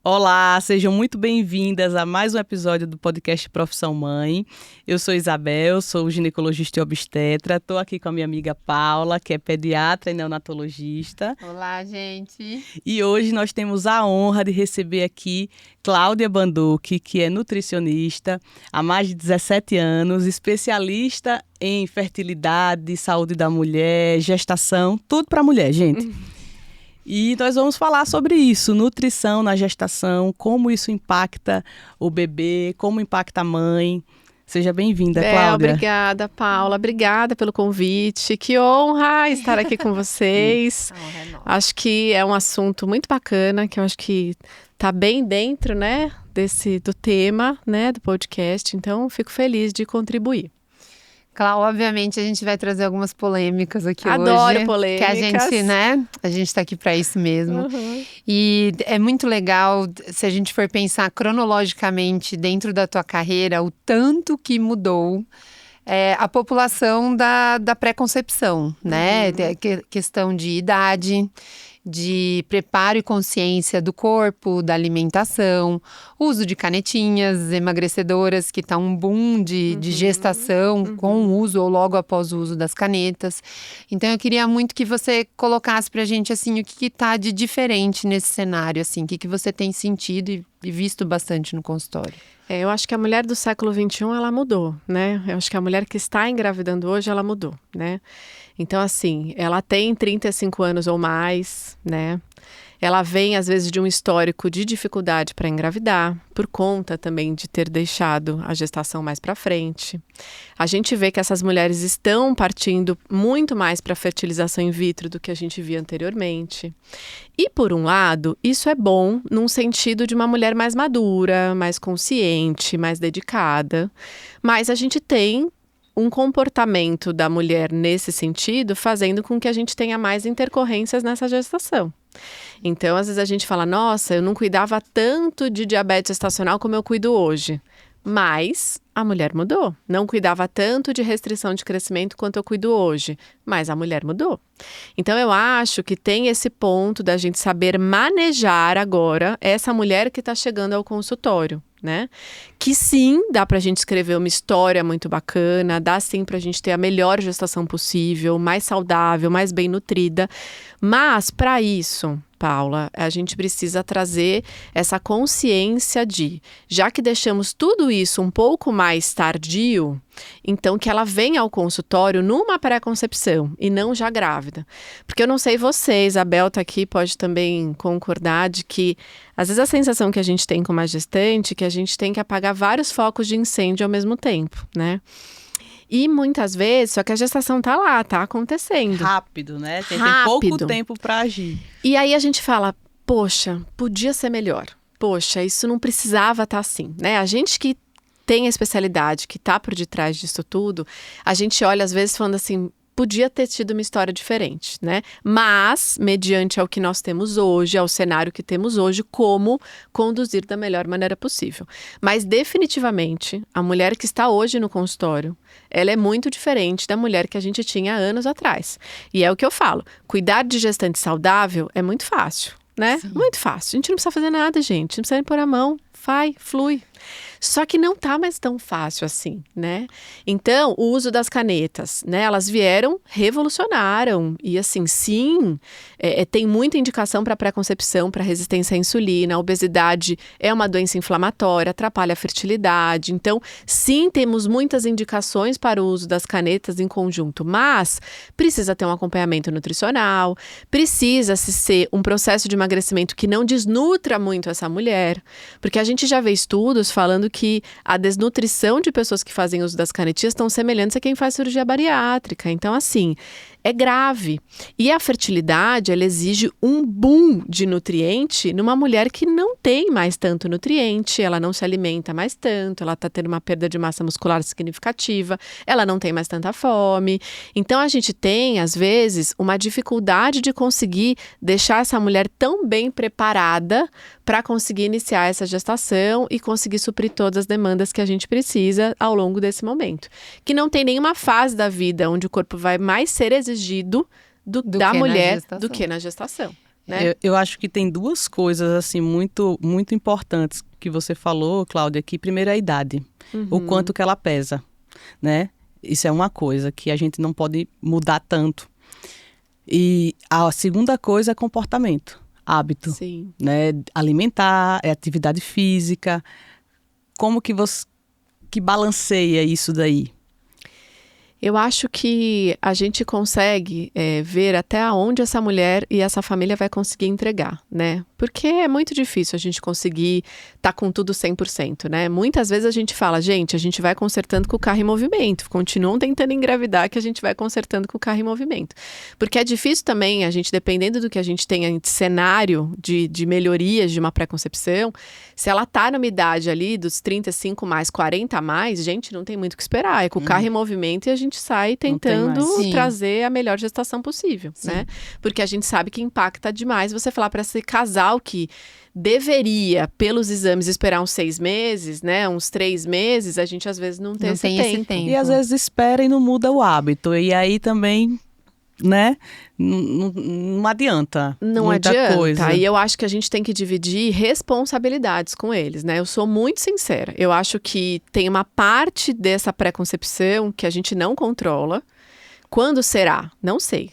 Olá, sejam muito bem-vindas a mais um episódio do podcast Profissão Mãe. Eu sou Isabel, sou ginecologista e obstetra. Estou aqui com a minha amiga Paula, que é pediatra e neonatologista. Olá, gente! E hoje nós temos a honra de receber aqui Cláudia Banducchi, que é nutricionista há mais de 17 anos, especialista em fertilidade, saúde da mulher, gestação, tudo para mulher, gente. E nós vamos falar sobre isso, nutrição na gestação, como isso impacta o bebê, como impacta a mãe. Seja bem-vinda, Cláudia. Obrigada, Paula. Obrigada pelo convite. Que honra estar aqui com vocês. Acho que é um assunto muito bacana, que eu acho que está bem dentro, né, do tema, né, do podcast. Então, fico feliz de contribuir. Claro, obviamente a gente vai trazer algumas polêmicas aqui hoje. Adoro polêmicas. Que a gente, né, a gente tá aqui para isso mesmo. Uhum. E é muito legal, se a gente for pensar cronologicamente dentro da tua carreira, o tanto que mudou a população da pré-concepção, né? Questão de idade, de preparo e consciência do corpo, da alimentação, uso de canetinhas emagrecedoras, que está um boom de gestação com o uso ou logo após o uso das canetas. Então, eu queria muito que você colocasse pra gente, assim, o que está de diferente nesse cenário, assim, o que você tem sentido e visto bastante no consultório. Eu acho que a mulher do século XXI, ela mudou, né? Eu acho que a mulher que está engravidando hoje, ela mudou, né? Então, assim, ela tem 35 anos ou mais, né? Ela vem, às vezes, de um histórico de dificuldade para engravidar, por conta também de ter deixado a gestação mais para frente. A gente vê que essas mulheres estão partindo muito mais para a fertilização in vitro do que a gente via anteriormente. E, por um lado, isso é bom num sentido de uma mulher mais madura, mais consciente, mais dedicada. Mas a gente tem um comportamento da mulher nesse sentido, fazendo com que a gente tenha mais intercorrências nessa gestação. Então, às vezes a gente fala, nossa, eu não cuidava tanto de diabetes gestacional como eu cuido hoje. Mas a mulher mudou. Não cuidava tanto de restrição de crescimento quanto eu cuido hoje. Mas a mulher mudou. Então, eu acho que tem esse ponto da gente saber manejar agora essa mulher que está chegando ao consultório, né? Que sim, dá pra gente escrever uma história muito bacana, dá sim pra gente ter a melhor gestação possível, mais saudável, mais bem nutrida. Mas, para isso, Paula, a gente precisa trazer essa consciência de, já que deixamos tudo isso um pouco mais tardio, então que ela venha ao consultório numa pré-concepção e não já grávida. Porque eu não sei você, Isabel tá aqui, pode também concordar de que às vezes a sensação que a gente tem com uma gestante é que a gente tem que apagar vários focos de incêndio ao mesmo tempo, né? E muitas vezes, só que a gestação tá lá, tá acontecendo. Rápido, né? Tem pouco tempo para agir. E aí a gente fala, poxa, podia ser melhor. Poxa, isso não precisava estar assim, né? A gente que tem a especialidade, que tá por detrás disso tudo, a gente olha às vezes falando assim, podia ter tido uma história diferente, né? Mas, mediante ao que nós temos hoje, ao cenário que temos hoje, como conduzir da melhor maneira possível. Mas, definitivamente, a mulher que está hoje no consultório, ela é muito diferente da mulher que a gente tinha anos atrás. E é o que eu falo, cuidar de gestante saudável é muito fácil, né? Sim. Muito fácil. A gente não precisa fazer nada, gente. Não precisa nem pôr a mão. Flui. Só que não tá mais tão fácil assim, né? Então, o uso das canetas, né? Elas revolucionaram. E assim, sim, tem muita indicação para pré-concepção, para resistência à insulina. A obesidade é uma doença inflamatória, atrapalha a fertilidade. Então, sim, temos muitas indicações para o uso das canetas em conjunto. Mas precisa ter um acompanhamento nutricional, precisa-se ser um processo de emagrecimento que não desnutra muito essa mulher. Porque a gente já vê estudos falando que a desnutrição de pessoas que fazem uso das canetinhas estão semelhantes a quem faz cirurgia bariátrica. Então, assim, é grave. E a fertilidade, ela exige um boom de nutriente numa mulher que não tem mais tanto nutriente, ela não se alimenta mais tanto, ela está tendo uma perda de massa muscular significativa, ela não tem mais tanta fome. Então, a gente tem, às vezes, uma dificuldade de conseguir deixar essa mulher tão bem preparada para conseguir iniciar essa gestação e conseguir suprir todas as demandas que a gente precisa ao longo desse momento. Que não tem nenhuma fase da vida onde o corpo vai mais ser exigido da mulher do que na gestação. né? Eu acho que tem duas coisas assim muito, muito importantes que você falou, Cláudia, que primeiro é a idade, o quanto que ela pesa, né? Isso é uma coisa que a gente não pode mudar tanto. E a segunda coisa é comportamento, hábito, Sim. né? Alimentar, é atividade física. Como que você que balanceia isso daí? Eu acho que a gente consegue ver até onde essa mulher e essa família vai conseguir entregar, né? Porque é muito difícil a gente conseguir estar com tudo 100%, né? Muitas vezes a gente fala, gente, a gente vai consertando com o carro em movimento. Continuam tentando engravidar que a gente vai consertando com o carro em movimento. Porque é difícil também, a gente, dependendo do que a gente tenha em cenário de melhorias de uma pré-concepção, se ela tá numa idade ali dos 35 mais, 40 a mais, gente, não tem muito o que esperar. É com o carro em movimento e a gente sai tentando Sim. trazer a melhor gestação possível, né? Porque a gente sabe que impacta demais você falar para esse casal que deveria, pelos exames, esperar uns 6 meses, né? Uns 3 meses, a gente às vezes não tem, esse tempo. E às vezes espera e não muda o hábito. E aí também, né? Não adianta. Não muita adianta. Coisa. E eu acho que a gente tem que dividir responsabilidades com eles, né? Eu sou muito sincera. Eu acho que tem uma parte dessa pré-concepção que a gente não controla. Quando será? Não sei.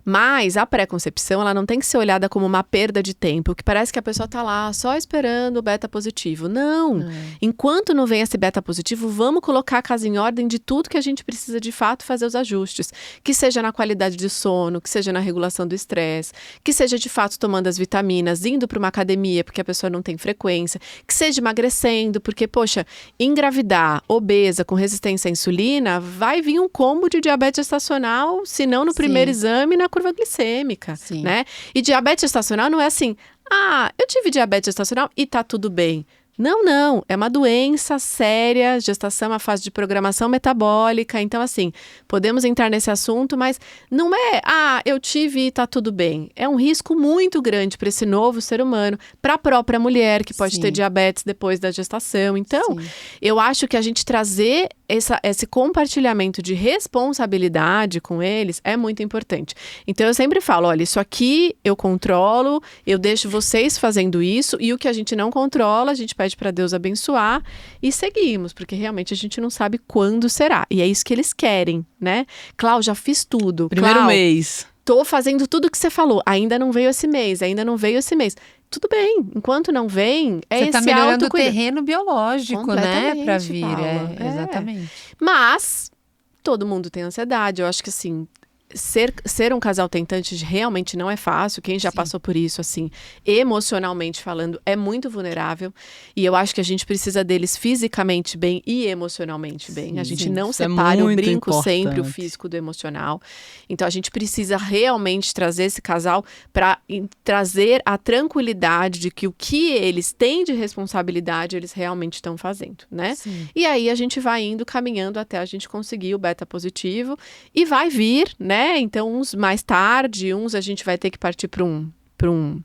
Mas a pré-concepção, ela não tem que ser olhada como uma perda de tempo, que parece que a pessoa tá lá só esperando o beta positivo. Não! Enquanto não vem esse beta positivo, vamos colocar a casa em ordem de tudo que a gente precisa de fato fazer os ajustes. Que seja na qualidade de sono, que seja na regulação do estresse, que seja de fato tomando as vitaminas, indo para uma academia porque a pessoa não tem frequência, que seja emagrecendo, porque, poxa, engravidar, obesa, com resistência à insulina, vai vir um combo de diabetes gestacional, se não no primeiro exame, na curva glicêmica, né? E diabetes gestacional não é assim, eu tive diabetes gestacional e tá tudo bem. Não. É uma doença séria, gestação é uma fase de programação metabólica. Então, assim, podemos entrar nesse assunto, mas não é, eu tive e tá tudo bem. É um risco muito grande para esse novo ser humano, para a própria mulher que pode ter diabetes depois da gestação. Então, eu acho que a gente trazer esse compartilhamento de responsabilidade com eles é muito importante. Então, eu sempre falo, olha, isso aqui eu controlo, eu deixo vocês fazendo isso, e o que a gente não controla, a gente pede para Deus abençoar e seguimos, porque realmente a gente não sabe quando será. E é isso que eles querem, né? Clau, já fiz tudo. Primeiro Clau, mês. tô fazendo tudo que você falou. Ainda não veio esse mês, Tudo bem, enquanto não vem, Você esse tá melhorando o autocuidado. terreno biológico, né? Pra vir. Paula. Exatamente. Mas todo mundo tem ansiedade. Eu acho que assim, ser um casal tentante realmente não é fácil. Quem já passou por isso, assim, emocionalmente falando, é muito vulnerável. E eu acho que a gente precisa deles fisicamente bem e emocionalmente bem. A gente não separa, eu brinco sempre o físico do emocional. Então a gente precisa realmente trazer esse casal para trazer a tranquilidade de que o que eles têm de responsabilidade, eles realmente estão fazendo, né? E aí a gente vai indo, caminhando até a gente conseguir o beta positivo e vai vir, né? Então, uns mais tarde, uns a gente vai ter que partir para um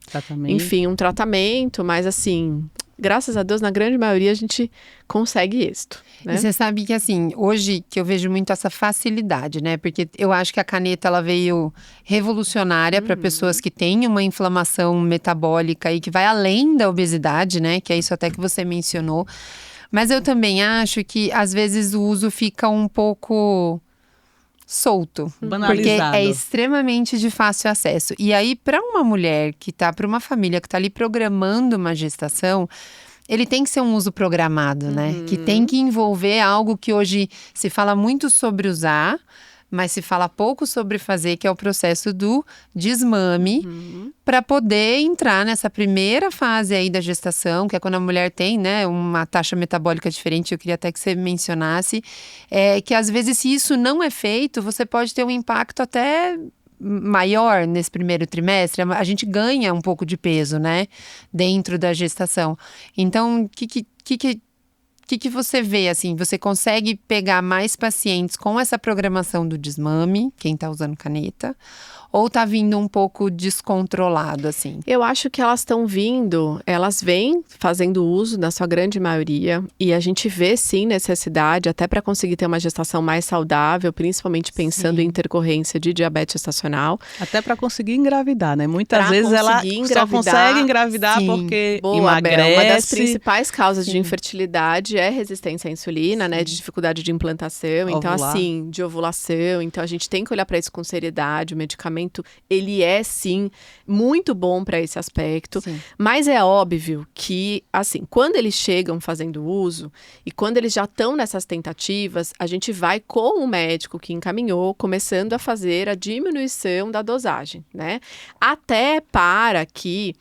tratamento. Enfim, um tratamento, mas assim, graças a Deus, na grande maioria a gente consegue êxito, né? E você sabe que assim, hoje que eu vejo muito essa facilidade, né? Porque eu acho que a caneta ela veio revolucionária para pessoas que têm uma inflamação metabólica e que vai além da obesidade, né? Que é isso até que você mencionou. Mas eu também acho que às vezes o uso fica um pouco solto, banalizado, porque é extremamente de fácil acesso. E aí, para uma mulher que tá, para uma família que tá ali programando uma gestação, ele tem que ser um uso programado, né? Que tem que envolver algo que hoje se fala muito sobre usar, mas se fala pouco sobre fazer, que é o processo do desmame, para poder entrar nessa primeira fase aí da gestação, que é quando a mulher tem, né, uma taxa metabólica diferente. Eu queria até que você mencionasse, que às vezes se isso não é feito, você pode ter um impacto até maior nesse primeiro trimestre. A gente ganha um pouco de peso, né, dentro da gestação. Então, o que você vê, assim, você consegue pegar mais pacientes com essa programação do desmame, quem tá usando caneta, Ou tá vindo um pouco descontrolado, assim? Eu acho que elas vêm fazendo uso na sua grande maioria, e a gente vê sim necessidade até para conseguir ter uma gestação mais saudável, principalmente pensando em intercorrência de diabetes gestacional. Até para conseguir engravidar, né? Muitas Pra vezes ela conseguir só consegue engravidar sim. porque Boa, emagrece. Bel, uma das principais causas de infertilidade é resistência à insulina, né? De dificuldade de implantação, então Ovular. assim, de ovulação. Então a gente tem que olhar para isso com seriedade. O medicamento, ele é sim muito bom para esse aspecto, Sim. mas é óbvio que, assim, quando eles chegam fazendo uso e quando eles já estão nessas tentativas, a gente vai com o médico que encaminhou, começando a fazer a diminuição da dosagem, né? Até para que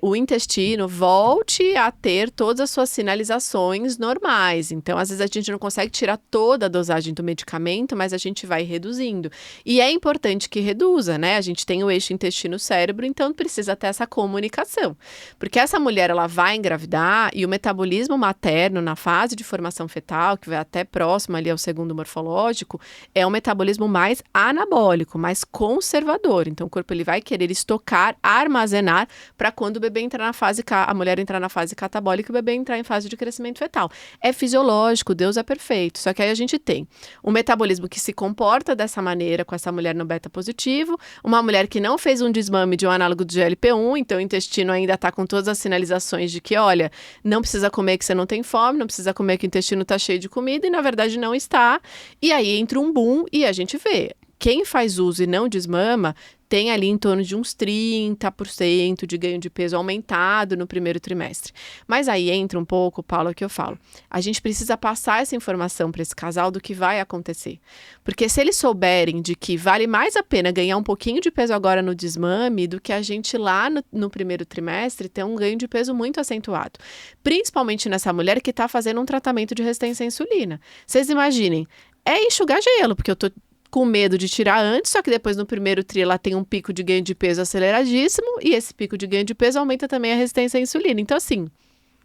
o intestino volte a ter todas as suas sinalizações normais. Então, às vezes a gente não consegue tirar toda a dosagem do medicamento, mas a gente vai reduzindo. E é importante que reduza, né? A gente tem o eixo intestino-cérebro, então precisa ter essa comunicação. Porque essa mulher, ela vai engravidar e o metabolismo materno na fase de formação fetal, que vai até próximo ali ao segundo morfológico, é um metabolismo mais anabólico, mais conservador. Então, o corpo ele vai querer estocar, armazenar para quando o bebê entrar na fase, a mulher entrar na fase catabólica e o bebê entrar em fase de crescimento fetal. É fisiológico, Deus é perfeito. Só que aí a gente tem um metabolismo que se comporta dessa maneira com essa mulher no beta positivo, uma mulher que não fez um desmame de um análogo de GLP-1, então o intestino ainda está com todas as sinalizações de que, olha, não precisa comer que você não tem fome, não precisa comer que o intestino está cheio de comida, e na verdade não está. E aí entra um boom e a gente vê. Quem faz uso e não desmama tem ali em torno de uns 30% de ganho de peso aumentado no primeiro trimestre. Mas aí entra um pouco, Paulo, que eu falo. A gente precisa passar essa informação para esse casal do que vai acontecer. Porque se eles souberem de que vale mais a pena ganhar um pouquinho de peso agora no desmame do que a gente lá no primeiro trimestre ter um ganho de peso muito acentuado. Principalmente nessa mulher que está fazendo um tratamento de resistência à insulina. Vocês imaginem, é enxugar gelo, porque eu tô com medo de tirar antes, só que depois no primeiro tri ela tem um pico de ganho de peso aceleradíssimo e esse pico de ganho de peso aumenta também a resistência à insulina. Então, assim...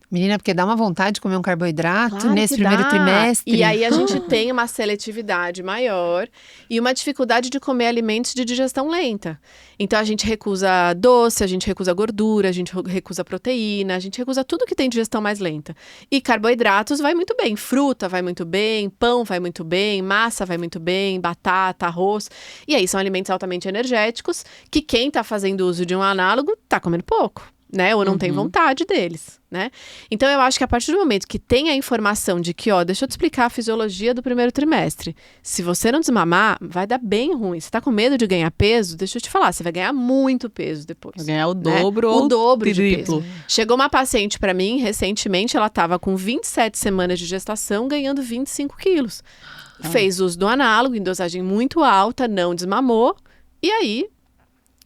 Menina, porque dá uma vontade de comer um carboidrato Claro nesse que primeiro dá. trimestre. E aí a gente tem uma seletividade maior e uma dificuldade de comer alimentos de digestão lenta. Então a gente recusa doce, a gente recusa gordura, a gente recusa proteína, a gente recusa tudo que tem digestão mais lenta. E carboidratos vai muito bem, fruta vai muito bem, pão vai muito bem, massa vai muito bem, batata, arroz. E aí são alimentos altamente energéticos que quem está fazendo uso de um análogo está comendo pouco. Né? Ou não tem vontade deles, né? Então, eu acho que a partir do momento que tem a informação de que, ó, deixa eu te explicar a fisiologia do primeiro trimestre. Se você não desmamar, vai dar bem ruim. Você tá com medo de ganhar peso? Deixa eu te falar, você vai ganhar muito peso depois. Vai ganhar o né? dobro ou o dobro de triplo. peso. Chegou uma paciente para mim, recentemente, ela tava com 27 semanas de gestação, ganhando 25 quilos. Fez uso do análogo, em dosagem muito alta, não desmamou, e aí...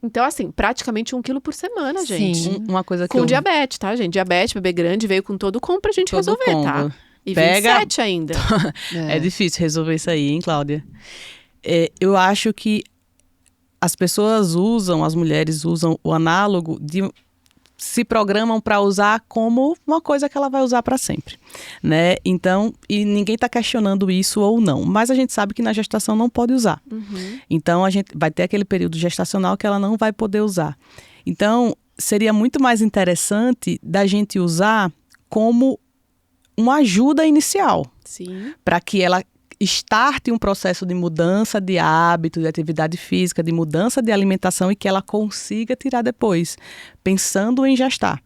Então, assim, praticamente 1 quilo por semana, gente. Sim. Uma coisa que Com eu... diabetes, tá, gente? Diabetes, bebê grande, veio com todo o combo pra gente Todo resolver, combo. tá? E Pega- 27 ainda. É difícil resolver isso aí, hein, Cláudia? Eu acho que as pessoas as mulheres usam o análogo, se programam para usar como uma coisa que ela vai usar para sempre, né? Então, e ninguém está questionando isso ou não, mas a gente sabe que na gestação não pode usar. Então, a gente vai ter aquele período gestacional que ela não vai poder usar. Então, seria muito mais interessante da gente usar como uma ajuda inicial, Sim. para que ela starte um processo de mudança de hábito, de atividade física, de mudança de alimentação e que ela consiga tirar depois, pensando em gestar,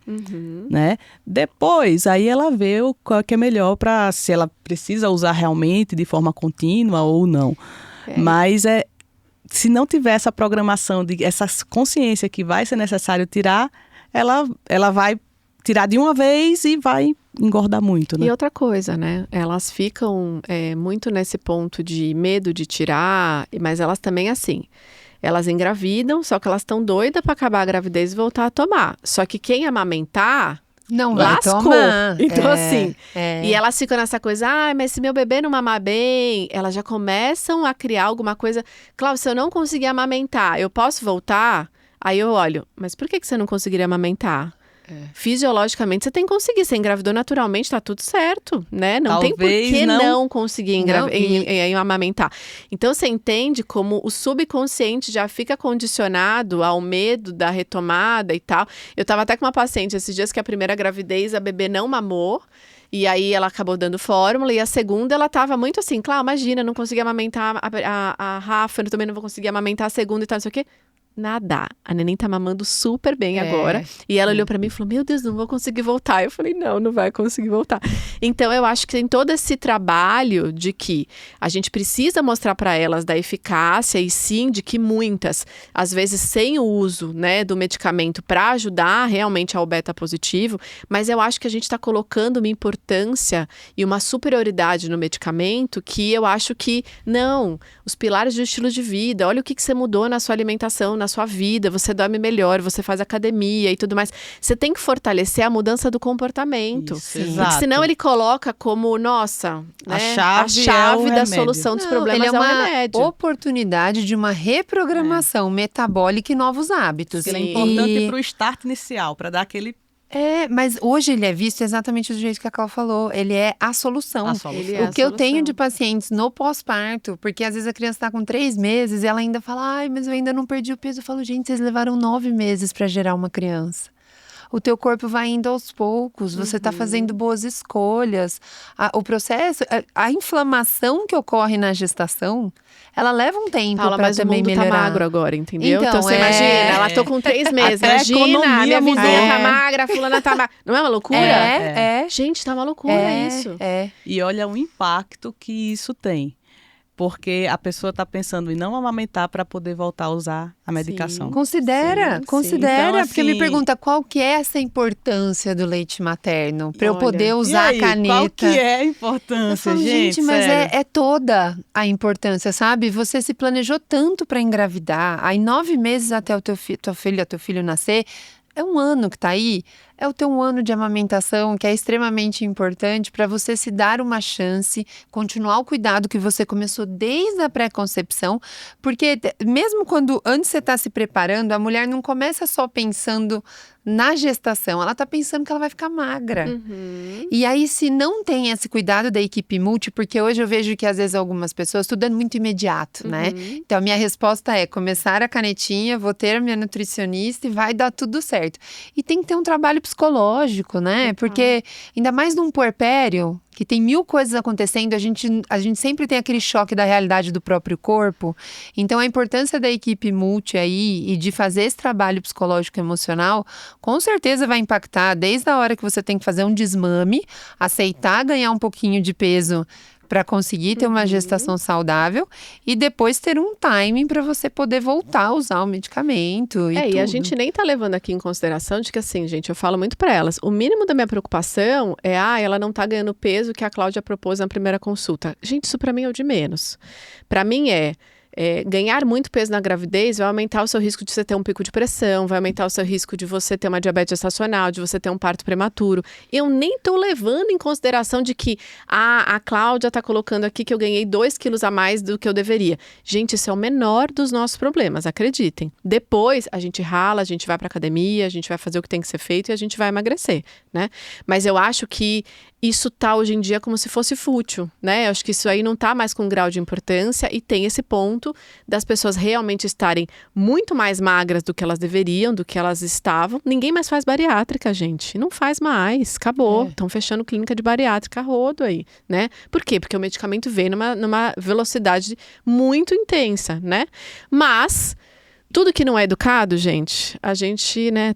né? Depois, aí ela vê o qual que é melhor para se ela precisa usar realmente de forma contínua ou não. Mas se não tiver essa programação, essa consciência que vai ser necessário tirar, ela vai tirar de uma vez e vai engordar muito, né? E outra coisa, né? Elas ficam muito nesse ponto de medo de tirar, mas elas também, assim, elas engravidam, só que elas estão doidas para acabar a gravidez e voltar a tomar. Só que quem amamentar... Não vai lascou. tomar. Então, assim, é. e elas ficam nessa coisa, mas se meu bebê não mamar bem, elas já começam a criar alguma coisa. Cláudia, se eu não conseguir amamentar, eu posso voltar? Aí eu olho, mas por que você não conseguiria amamentar? Fisiologicamente, você tem que conseguir. Você engravidou naturalmente, tá tudo certo, né? Não tem por Talvez que não- não conseguir amamentar. Então, você entende como o subconsciente já fica condicionado ao medo da retomada e tal. Eu tava até com uma paciente esses dias que a primeira gravidez, a bebê não mamou. E aí ela acabou dando fórmula, e a segunda ela tava muito assim, claro, imagina, não consegui amamentar a Rafa, eu também não vou conseguir amamentar a segunda e tal, não sei o quê. Nada. A neném tá mamando super bem agora. E ela olhou pra mim e falou, meu Deus, não vou conseguir voltar. Eu falei, não vai conseguir voltar. Então, eu acho que tem todo esse trabalho de que a gente precisa mostrar pra elas da eficácia e sim, de que muitas, às vezes sem o uso, né, do medicamento pra ajudar realmente ao beta positivo, mas eu acho que a gente tá colocando uma importância e uma superioridade no medicamento que eu acho que, não, os pilares do estilo de vida, olha o que você mudou na sua alimentação, na sua vida, você dorme melhor, você faz academia e tudo mais. Você tem que fortalecer a mudança do comportamento. Isso, Porque exato. senão ele coloca como, nossa, A né, chave a é o da remédio. solução dos problemas ele é é o uma remédio. oportunidade de uma reprogramação metabólica e novos hábitos. Ele é Sim. importante para o start inicial, para dar aquele Mas hoje ele é visto exatamente do jeito que a Cláudia falou. Ele é a solução. a solução. Ele é O que eu tenho solução. de pacientes no pós-parto, porque às vezes a criança está com 3 meses e ela ainda fala, ai, mas eu ainda não perdi o peso. Eu falo, gente, vocês levaram 9 meses para gerar uma criança. O teu corpo vai indo aos poucos, você está fazendo boas escolhas. O processo, a inflamação que ocorre na gestação, ela leva um tempo Paula, para mas o também mundo melhorar. tá magro agora, entendeu? Então, Você imagina, ela tô com 3 meses, Até a imagina, a economia minha vizinha mudou. tá magra, a fulana tá magra. Não é uma loucura? É. Gente, tá uma loucura isso. E olha o impacto que isso tem. Porque a pessoa está pensando em não amamentar para poder voltar a usar a medicação. Considera. Sim. Então, Porque me assim- pergunta qual que é essa importância do leite materno para eu Olha, poder E usar aí, a caneta. qual que é a Eu importância, falo, gente, mas sério? é toda a importância, sabe? Você se planejou tanto para engravidar, aí 9 meses até o teu filho nascer, é um ano que tá aí, é o teu ano de amamentação, que é extremamente importante para você se dar uma chance, continuar o cuidado que você começou desde a pré-concepção, porque mesmo quando antes você está se preparando, a mulher não começa só pensando na gestação, ela tá pensando que ela vai ficar magra. E aí, se não tem esse cuidado da equipe multi, porque hoje eu vejo que às vezes algumas pessoas, tudo é muito imediato, né? Então, a minha resposta é começar a canetinha, vou ter a minha nutricionista e vai dar tudo certo. E tem que ter um trabalho psicológico, né? Porque ainda mais num puerpério, que tem 1000 coisas acontecendo, a gente sempre tem aquele choque da realidade do próprio corpo. Então, a importância da equipe multi aí e de fazer esse trabalho psicológico e emocional, com certeza vai impactar desde a hora que você tem que fazer um desmame, aceitar ganhar um pouquinho de peso para conseguir ter uma gestação saudável e depois ter um timing para você poder voltar a usar o medicamento e tudo. E a gente nem tá levando aqui em consideração de que, assim, gente, eu falo muito para elas, o mínimo da minha preocupação é, ela não tá ganhando o peso que a Cláudia propôs na primeira consulta. Gente, isso para mim é o de menos. Para mim ganhar muito peso na gravidez vai aumentar o seu risco de você ter um pico de pressão, vai aumentar o seu risco de você ter uma diabetes gestacional, de você ter um parto prematuro. Eu nem tô levando em consideração de que a Cláudia tá colocando aqui que eu ganhei 2 quilos a mais do que eu deveria. Gente, isso é o menor dos nossos problemas, acreditem. Depois, a gente rala, a gente vai pra academia, a gente vai fazer o que tem que ser feito e a gente vai emagrecer, né? Mas eu acho que isso tá hoje em dia como se fosse fútil, né? Eu acho que isso aí não tá mais com grau de importância e tem esse ponto das pessoas realmente estarem muito mais magras do que elas deveriam, do que elas estavam. Ninguém mais faz bariátrica, gente. Não faz mais. Acabou. Estão fechando clínica de bariátrica a rodo aí, né? Por quê? Porque o medicamento vem numa velocidade muito intensa, né? Mas tudo que não é educado, gente,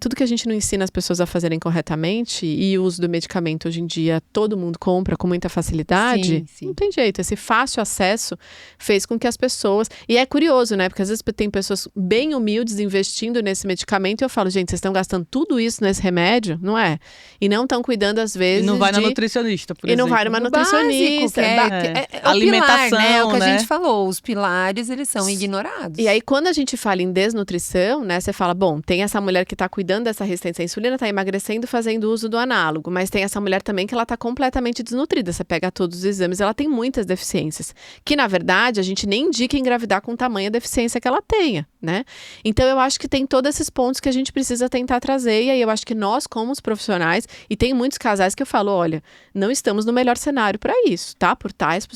tudo que a gente não ensina as pessoas a fazerem corretamente, e o uso do medicamento hoje em dia todo mundo compra com muita facilidade, Sim. não tem jeito. Esse fácil acesso fez com que as pessoas... E é curioso, né? Porque às vezes tem pessoas bem humildes investindo nesse medicamento e eu falo, gente, vocês estão gastando tudo isso nesse remédio? Não é? E não estão cuidando, às vezes, E não vai na nutricionista, por E exemplo. não vai numa nutricionista. É o Alimentação, pilar, né? É o que a né? gente falou, os pilares, eles são ignorados. E aí, quando a gente fala em desnutrição, né? Você fala, bom, tem essa mulher que está cuidando dessa resistência à insulina, está emagrecendo, fazendo uso do análogo, mas tem essa mulher também que ela está completamente desnutrida. Você pega todos os exames, ela tem muitas deficiências, que na verdade a gente nem indica engravidar com tamanha deficiência que ela tenha, né? Então eu acho que tem todos esses pontos que a gente precisa tentar trazer, e aí eu acho que nós, como os profissionais, e tem muitos casais que eu falo, olha, não estamos no melhor cenário para isso, tá? Por tais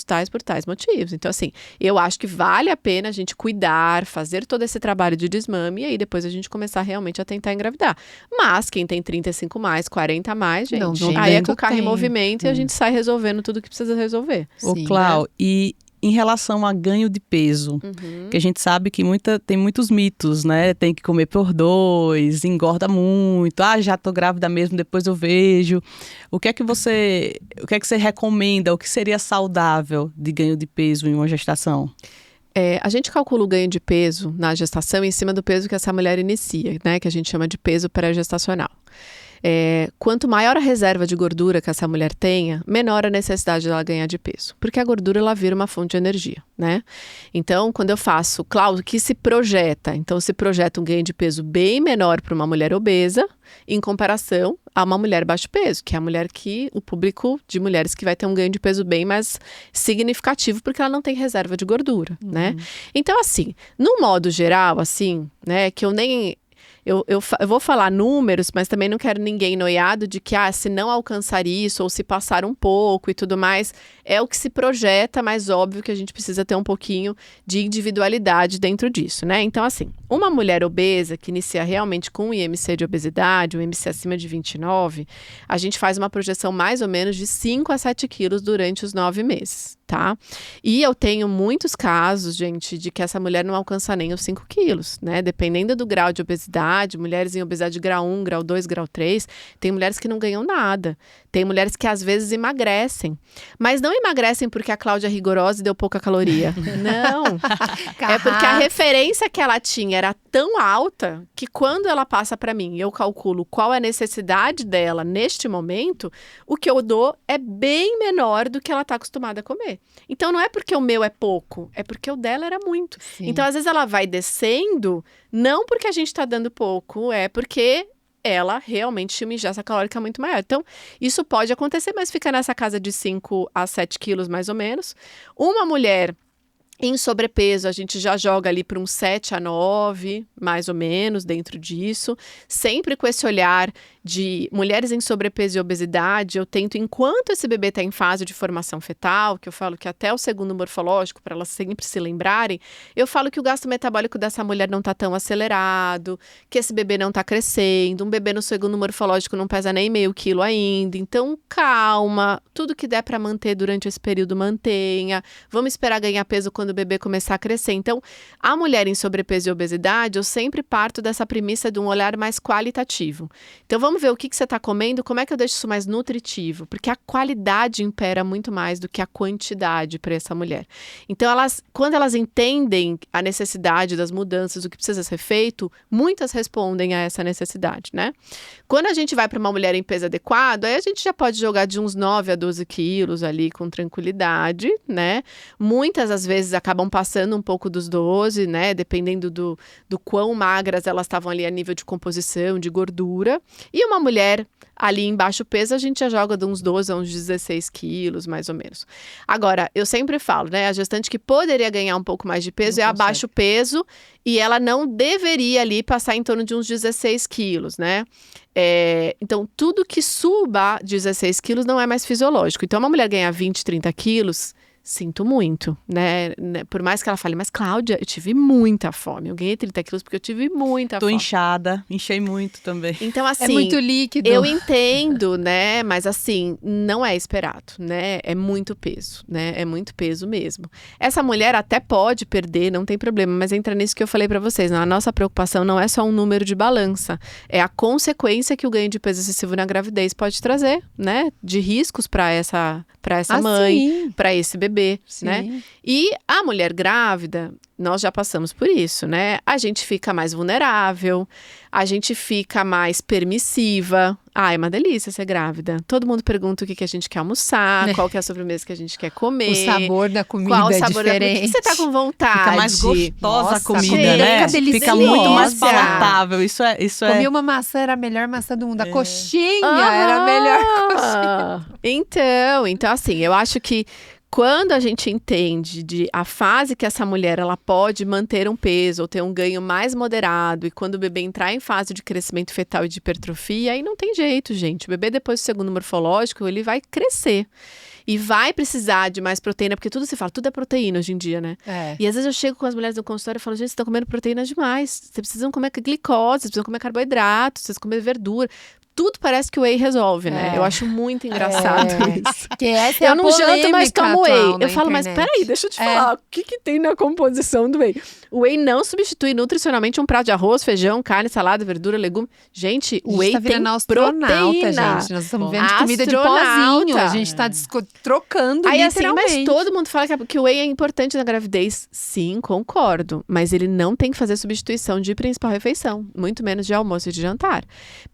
motivos. Então assim, eu acho que vale a pena a gente cuidar, fazer todo esse trabalho de desmame, e aí depois a gente começar realmente a tentar engravidar. Mas quem tem 35 mais, 40 mais, gente, Não aí é tem com o carro em tempo. movimento e a gente sai resolvendo tudo que precisa resolver. Ô, Sim, Clau, e em relação a ganho de peso, que a gente sabe que tem muitos mitos, né? Tem que comer por 2, engorda muito, já tô grávida mesmo, depois eu vejo. O que é que você recomenda, o que seria saudável de ganho de peso em uma gestação? A gente calcula o ganho de peso na gestação em cima do peso que essa mulher inicia, né? Que a gente chama de peso pré-gestacional. Quanto maior a reserva de gordura que essa mulher tenha, menor a necessidade dela ganhar de peso. Porque a gordura, ela vira uma fonte de energia, né? Então, quando eu faço, Cláudio, que se projeta? Então, se projeta um ganho de peso bem menor para uma mulher obesa, em comparação a uma mulher baixo peso, que é a mulher o público de mulheres que vai ter um ganho de peso bem mais significativo, porque ela não tem reserva de gordura, né? Então, assim, no modo geral, assim, né, que eu nem... Eu vou falar números, mas também não quero ninguém noiado de que, se não alcançar isso, ou se passar um pouco e tudo mais, é o que se projeta, mas óbvio que a gente precisa ter um pouquinho de individualidade dentro disso, né? Então, assim, uma mulher obesa que inicia realmente com um IMC de obesidade, um IMC acima de 29, a gente faz uma projeção mais ou menos de 5 a 7 quilos durante os 9 meses. Tá? E eu tenho muitos casos, gente, de que essa mulher não alcança nem os 5 quilos, né? Dependendo do grau de obesidade, mulheres em obesidade grau 1, grau 2, grau 3, tem mulheres que não ganham nada. Tem mulheres que às vezes emagrecem. Mas não emagrecem porque a Cláudia é rigorosa e deu pouca caloria. Não. É porque a referência que ela tinha era tão alta que quando ela passa para mim, eu calculo qual é a necessidade dela neste momento, o que eu dou é bem menor do que ela está acostumada a comer. Então, não é porque o meu é pouco, é porque o dela era muito. Sim. Então, às vezes ela vai descendo, não porque a gente está dando pouco, é porque ela realmente tinha uma ingesta calórica muito maior. Então, isso pode acontecer, mas fica nessa casa de 5 a 7 quilos, mais ou menos. Uma mulher em sobrepeso, a gente já joga ali para uns 7 a 9, mais ou menos, dentro disso. Sempre com esse olhar de mulheres em sobrepeso e obesidade, eu tento, enquanto esse bebê está em fase de formação fetal, que eu falo que até o segundo morfológico, para elas sempre se lembrarem, eu falo que o gasto metabólico dessa mulher não está tão acelerado, que esse bebê não está crescendo, um bebê no segundo morfológico não pesa nem meio quilo ainda, então calma, tudo que der para manter durante esse período, mantenha, vamos esperar ganhar peso quando o bebê começar a crescer. Então, a mulher em sobrepeso e obesidade, eu sempre parto dessa premissa de um olhar mais qualitativo. Então, vamos ver o que você está comendo, como é que eu deixo isso mais nutritivo, porque a qualidade impera muito mais do que a quantidade para essa mulher. Então, quando elas entendem a necessidade das mudanças, o que precisa ser feito, muitas respondem a essa necessidade, né? Quando a gente vai para uma mulher em peso adequado, aí a gente já pode jogar de uns 9 a 12 quilos ali com tranquilidade, né? Muitas, às vezes, acabam passando um pouco dos 12, né? Dependendo do quão magras elas estavam ali a nível de composição, de gordura. E uma mulher ali em baixo peso, a gente já joga de uns 12 a uns 16 quilos, mais ou menos. Agora, eu sempre falo, né? A gestante que poderia ganhar um pouco mais de peso é a baixo peso e ela não deveria ali passar em torno de uns 16 quilos, né? Então, tudo que suba 16 quilos não é mais fisiológico. Então, uma mulher ganhar 20, 30 quilos... Sinto muito, né? Por mais que ela fale, mas Cláudia, eu tive muita fome. Eu ganhei 30 quilos porque eu tive muita fome. Tô inchada, enchei muito também. Então, assim... É muito líquido. Eu entendo, né? Mas, assim, não é esperado, né? É muito peso, né? É muito peso mesmo. Essa mulher até pode perder, não tem problema. Mas entra nisso que eu falei pra vocês. A nossa preocupação não é só um número de balança. É a consequência que o ganho de peso excessivo na gravidez pode trazer, né? De riscos para para essa mãe, sim. para esse bebê, Sim. né? E a mulher grávida, nós já passamos por isso, né? A gente fica mais vulnerável, a gente fica mais permissiva. É uma delícia ser grávida. Todo mundo pergunta o que a gente quer almoçar, qual que é a sobremesa que a gente quer comer. O sabor da comida qual o é sabor diferente. O que você tá com vontade? Fica mais gostosa Nossa, a comida, fica né? deliciosa. Fica muito mais Delícia. palatável. Isso Comi é... uma maçã, era a melhor maçã do mundo. A coxinha era a melhor coxinha. Então assim, eu acho que quando a gente entende a fase que essa mulher ela pode manter um peso ou ter um ganho mais moderado, e quando o bebê entrar em fase de crescimento fetal e de hipertrofia, aí não tem jeito, gente. O bebê, depois do segundo morfológico, ele vai crescer. E vai precisar de mais proteína, porque tudo se fala, tudo é proteína hoje em dia, né? E às vezes eu chego com as mulheres no consultório e falo, gente, vocês estão comendo proteína demais. Vocês precisam comer glicose, vocês precisam comer carboidrato, vocês precisam comer verdura. Tudo parece que o whey resolve, né? Eu acho muito engraçado isso. Que essa é Eu a não janto, mas polêmica tomo whey. atual na Eu falo, mas internet. peraí, deixa eu te falar. O que tem na composição do whey? O whey não substitui nutricionalmente um prato de arroz, feijão, carne, salada, verdura, legume. Gente, o whey tá tem virando astronauta, proteína. gente. Nós estamos vendo comida de Astronauta. pozinho. A gente tá trocando Aí assim, mas literalmente. todo mundo fala que o whey é importante na gravidez. Sim, concordo. Mas ele não tem que fazer substituição de principal refeição. Muito menos de almoço e de jantar.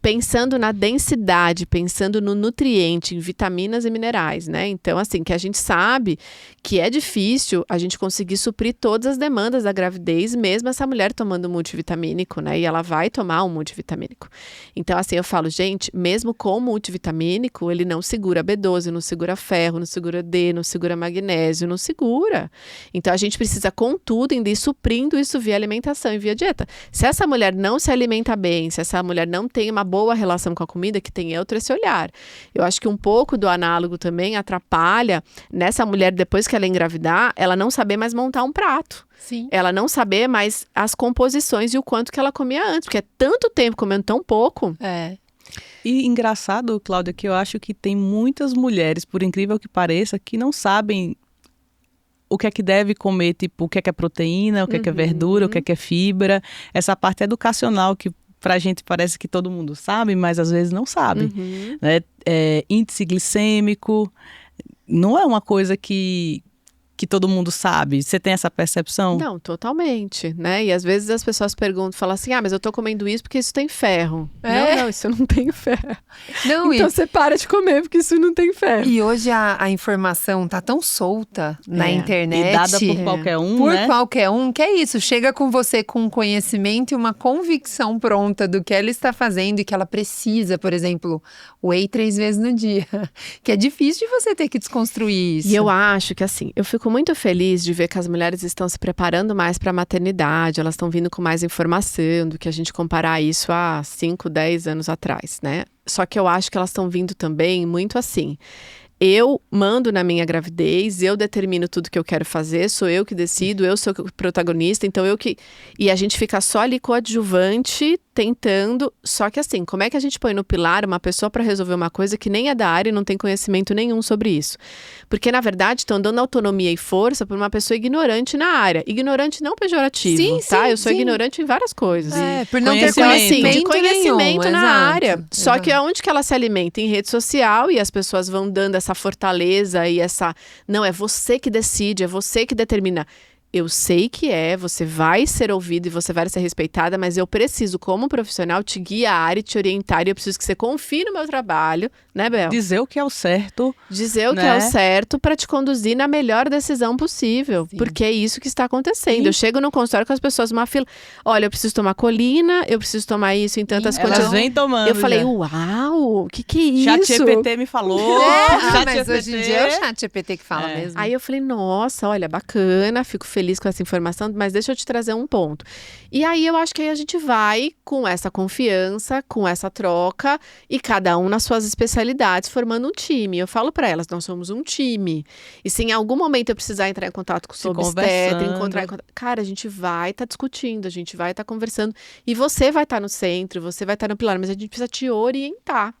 Pensando na densidade, pensando no nutriente, em vitaminas e minerais, né? Então, assim, que a gente sabe que é difícil a gente conseguir suprir todas as demandas da gravidez, mesmo essa mulher tomando multivitamínico, né? E ela vai tomar um multivitamínico. Então, assim, eu falo, gente, mesmo com multivitamínico, ele não segura B12, não segura ferro, não segura D, não segura magnésio, não segura. Então, a gente precisa, contudo, ainda ir suprindo isso via alimentação e via dieta. Se essa mulher não se alimenta bem, se essa mulher não tem uma boa relação com a comida, que tem outro esse olhar. Eu acho que um pouco do análogo também atrapalha nessa mulher, depois que ela engravidar, ela não saber mais montar um prato. Sim. Ela não saber mais as composições e o quanto que ela comia antes, porque é tanto tempo comendo tão pouco. E engraçado, Cláudia, que eu acho que tem muitas mulheres, por incrível que pareça, que não sabem o que é que deve comer, tipo, o que é proteína, o que é verdura, o que é fibra. Essa parte educacional que pra gente parece que todo mundo sabe, mas às vezes não sabe. Né? Índice glicêmico não é uma coisa que todo mundo sabe. Você tem essa percepção? Não, totalmente, né? E às vezes as pessoas perguntam, falam assim, mas eu tô comendo isso porque isso tem ferro. Não, isso não tem ferro. Não, Então você para de comer porque isso não tem ferro. E hoje a informação tá tão solta na internet. E dada por qualquer um, por né? qualquer um, que é isso. Chega com você com um conhecimento e uma convicção pronta do que ela está fazendo e que ela precisa, por exemplo, whey 3 vezes no dia. Que é difícil de você ter que desconstruir isso. E eu acho que assim, eu fico muito feliz de ver que as mulheres estão se preparando mais para a maternidade, elas estão vindo com mais informação do que a gente comparar isso há 5, 10 anos atrás, né? Só que eu acho que elas estão vindo também muito assim. Eu mando na minha gravidez, eu determino tudo que eu quero fazer, sou eu que decido, eu sou o protagonista, então eu que... E a gente fica só ali coadjuvante, tentando, só que assim, como é que a gente põe no pilar uma pessoa para resolver uma coisa que nem é da área e não tem conhecimento nenhum sobre isso? Porque, na verdade, estão dando autonomia e força para uma pessoa ignorante na área. Ignorante não pejorativo, Sim, tá? sim, Eu sou sim. ignorante em várias coisas. Por não ter Conhecimento. conhecimento, Assim, de conhecimento nenhum, na exato, área. Só exato. que aonde que ela se alimenta? Em rede social, e as pessoas vão dando essa fortaleza e essa... Não, é você que decide, é você que determina. Eu sei que você vai ser ouvido e você vai ser respeitada, mas eu preciso, como profissional, te guiar e te orientar. E eu preciso que você confie no meu trabalho, né, Bel? Dizer o que é o certo. Dizer o que né? é o certo para te conduzir na melhor decisão possível. Sim. Porque é isso que está acontecendo. Sim. Eu chego no consultório com as pessoas numa fila. Olha, eu preciso tomar colina, eu preciso tomar isso em tantas Elas quantidades. vêm tomando. Eu falei, já. uau, o que é isso? ChatGPT me falou. Mas hoje em dia é o ChatGPT que fala É. mesmo. Aí eu falei, nossa, olha, bacana, fico feliz com essa informação, mas deixa eu te trazer um ponto. E aí eu acho que aí a gente vai com essa confiança, com essa troca, e cada um nas suas especialidades, formando um time. Eu falo pra elas, nós somos um time. E se em algum momento eu precisar entrar em contato com o seu obstetra, cara, a gente vai estar discutindo, a gente vai estar conversando. E você vai estar no centro, você vai estar no pilar, mas a gente precisa te orientar.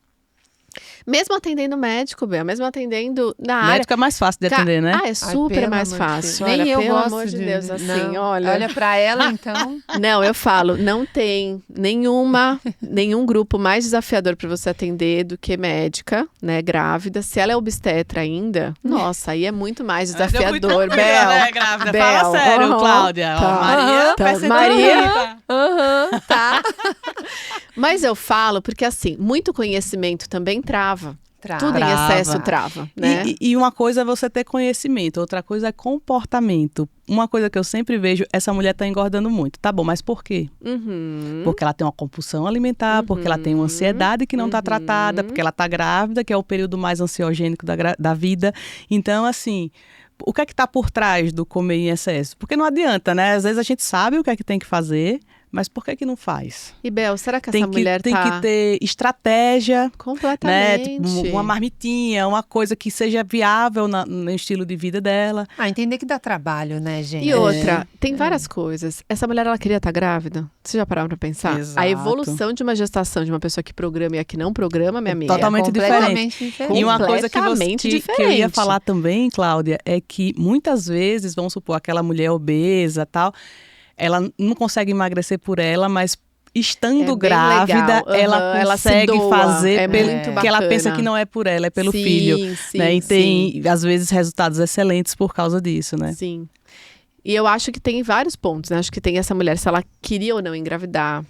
Mesmo atendendo médico, Bel, mesmo atendendo na área. Médico é mais fácil de atender, né? É super pelo mais amor de fácil. Deus. Nem Olha, eu pelo gosto amor de Deus, assim, não. olha. Olha pra ela, então. Não, eu falo, não tem nenhum grupo mais desafiador para você atender do que médica, né, grávida. Se ela é obstetra ainda, nossa, aí é muito mais desafiador, Bel. Né, grávida? Fala sério, Cláudia. Tá. Maria, Tá. peça Maria. Tá. Mas eu falo porque, assim, muito conhecimento também trava. Tudo em Trava. excesso trava, né? E uma coisa é você ter conhecimento, outra coisa é comportamento. Uma coisa que eu sempre vejo, essa mulher tá engordando muito. Tá bom, mas por quê? Porque ela tem uma compulsão alimentar, porque ela tem uma ansiedade que não tá tratada, porque ela tá grávida, que é o período mais ansiogênico da vida. Então, assim, o que é que tá por trás do comer em excesso? Porque não adianta, né? Às vezes a gente sabe o que é que tem que fazer, mas por que não faz? E, Bel, será que essa mulher tem que ter estratégia, né? completamente? Tipo, uma marmitinha, uma coisa que seja viável no estilo de vida dela. Entender que dá trabalho, né, gente? E outra, tem várias coisas. Essa mulher, ela queria estar grávida? Você já pararam pra pensar? Exato. A evolução de uma gestação de uma pessoa que programa e a que não programa, minha amiga. Totalmente Completamente diferente. E uma coisa que eu ia diferente. falar também, Cláudia, é que muitas vezes, vamos supor, aquela mulher obesa tal, ela não consegue emagrecer por ela, mas estando bem grávida, legal. ela Ela se consegue doa. fazer Muito porque ela bacana. pensa que não é por ela, é pelo filho. Sim, Né? E tem, às vezes, resultados excelentes por causa disso, né? Sim. E eu acho que tem vários pontos, né? Acho que tem essa mulher, se ela queria ou não engravidar.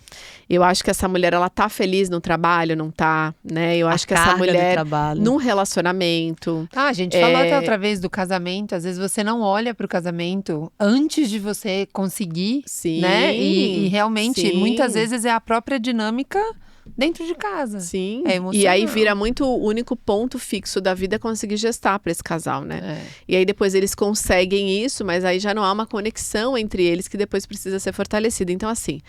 Eu acho que essa mulher, ela tá feliz no trabalho, não tá, né? Eu acho que essa carga de mulher, trabalho. num relacionamento... A gente falou até outra vez do casamento. Às vezes você não olha pro casamento antes de você conseguir, Sim, né? E realmente, sim. muitas vezes é a própria dinâmica dentro de casa. Sim, É e emocional. aí vira muito o único ponto fixo da vida conseguir gestar para esse casal, né? É. E aí depois eles conseguem isso, mas aí já não há uma conexão entre eles que depois precisa ser fortalecida. Então, assim,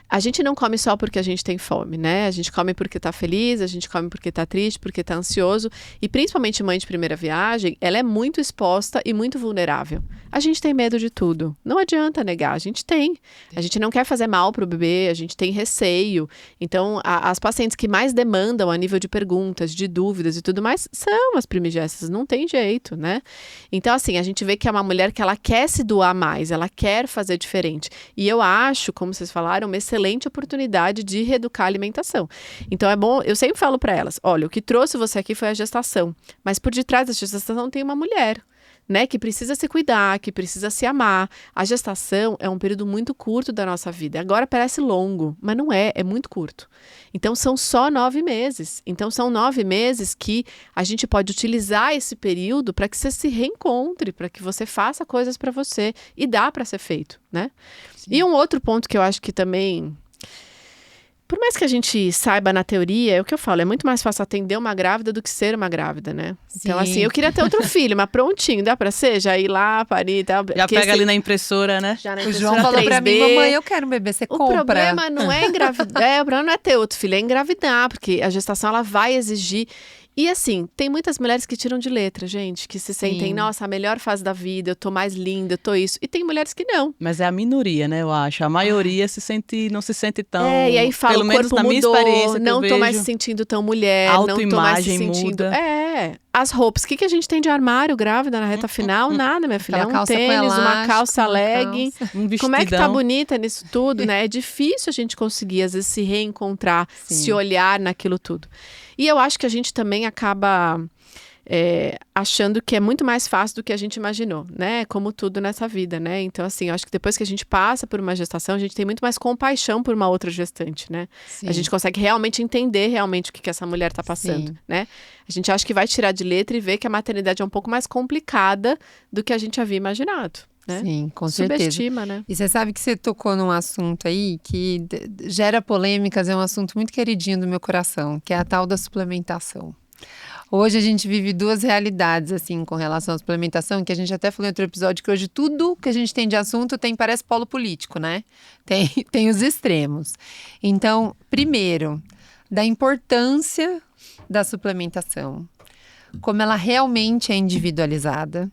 a gente não come só porque a gente tem fome, né? A gente come porque tá feliz, a gente come porque tá triste, porque tá ansioso. E principalmente mãe de primeira viagem, ela é muito exposta e muito vulnerável. A gente tem medo de tudo. Não adianta negar, a gente tem. A gente não quer fazer mal pro bebê, a gente tem receio. Então, as pacientes que mais demandam a nível de perguntas, de dúvidas e tudo mais, são as primigênitas, não tem jeito, né? Então, assim, a gente vê que é uma mulher que ela quer se doar mais, ela quer fazer diferente. E eu acho, como vocês falaram, uma excelente oportunidade de reeducar a alimentação. Então, é bom, eu sempre falo para elas, olha, o que trouxe você aqui foi a gestação, mas por detrás da gestação tem uma mulher, né, que precisa se cuidar, que precisa se amar. A gestação é um período muito curto da nossa vida. Agora parece longo, mas não é, é muito curto. Então são só 9 meses. Então são 9 meses que a gente pode utilizar esse período para que você se reencontre, para que você faça coisas para você e dá para ser feito, né? Sim. E um outro ponto que eu acho que também... Por mais que a gente saiba na teoria, é o que eu falo, é muito mais fácil atender uma grávida do que ser uma grávida, né? Sim. Então, assim, eu queria ter outro filho, mas prontinho, dá pra ser? Já ir lá, parir e tal. Já pega ali na impressora, né? Já na O impressora João falou 3D. pra mim, mamãe, eu quero um bebê, você compra. O problema não é engravidar, o problema não é ter outro filho, é engravidar, porque a gestação, ela vai exigir... E assim, tem muitas mulheres que tiram de letra, gente, que se sentem, nossa, a melhor fase da vida, eu tô mais linda, eu tô isso. E tem mulheres que não. Mas é a minoria, né, eu acho. A maioria não se sente tão... E aí fala, pelo o menos corpo na minha mudou, experiência não tô mais se vejo, sentindo tão mulher, não tô mais se autoimagem sentindo... muda. As roupas, o que a gente tem de armário grávida na reta final? Nada, minha filha. Aquela Um tênis, uma calça legging. Um vestidão. Como é que tá bonita nisso tudo, né? É difícil a gente conseguir, às vezes, se reencontrar, se olhar naquilo tudo. E eu acho que a gente também acaba achando que é muito mais fácil do que a gente imaginou, né? Como tudo nessa vida, né? Então, assim, eu acho que depois que a gente passa por uma gestação, a gente tem muito mais compaixão por uma outra gestante, né? Sim. A gente consegue realmente entender realmente o que essa mulher tá passando, Sim. né? A gente acha que vai tirar de letra e ver que a maternidade é um pouco mais complicada do que a gente havia imaginado. Né? Sim, com certeza. Subestima, né? E você sabe que você tocou num assunto aí que gera polêmicas, é um assunto muito queridinho do meu coração, que é a tal da suplementação. Hoje a gente vive duas realidades, assim, com relação à suplementação, que a gente até falou em outro episódio, que hoje tudo que a gente tem de assunto parece polo político, né? Tem os extremos. Então, primeiro, da importância da suplementação, como ela realmente é individualizada,